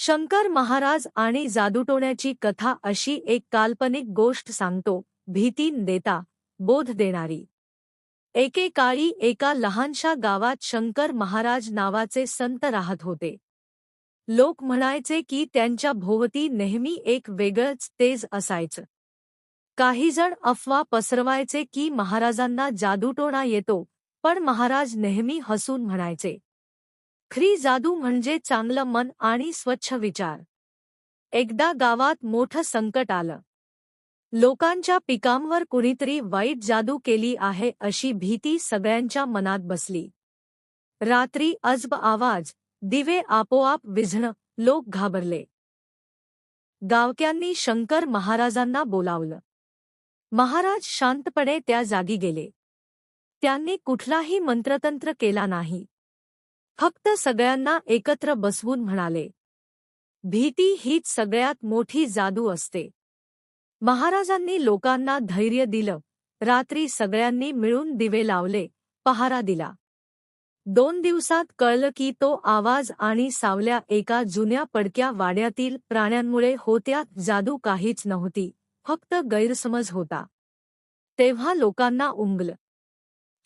शंकर महाराज आणि जादूटोण्याची कथा अशी एक काल्पनिक गोष्ट सांगतो, भीती न देता बोध देणारी। एकेकाळी एका लहानशा गावात शंकर महाराज नावाचे संत राहत होते। लोक म्हणायचे की त्यांच्या भोवती नेहमी एक वेगळंच तेज असायचं। काही जण अफवा पसरवायचे की महाराजांना जादूटोणा येतो, पण महाराज नेहमी हसून म्हणायचे, खरी जादू म्हणजे चांगलं मन आणि स्वच्छ विचार। एकदा गावात मोठं संकट आलं। लोकांच्या पिकांवर कुणीतरी वाईट जादू केली आहे अशी भीती सगळ्यांच्या मनात बसली। रात्री अजब आवाज, दिवे आपोआप विझणं, लोक घाबरले। गावक्यांनी शंकर महाराजांना बोलावलं। महाराज शांतपणे त्या जागी गेले। त्यांनी कुठलाही मंत्रतंत्र केला नाही, फक्त सगळ्यांना एकत्र बसवून म्हणाले, भीती हीच सगळ्यात मोठी जादू असते। महाराजांनी लोकांना धैर्य दिलं। रात्री सगळ्यांनी मिळून दिवे लावले, पहारा दिला। 2 दिवसात कळलं की तो आवाज आणि सावल्या एका जुन्या पडक्या वाड्यातील प्राण्यांमुळे होत्या, जादू काहीच नव्हती, फक्त गैरसमज होता। तेव्हा लोकांना उमगलं,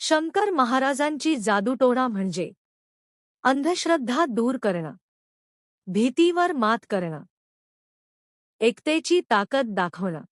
शंकर महाराजांची जादूटोणा म्हणजे अंधश्रद्धा दूर करणं, भीतीवर मात करणं, एकतेची ताकद दाखवणं।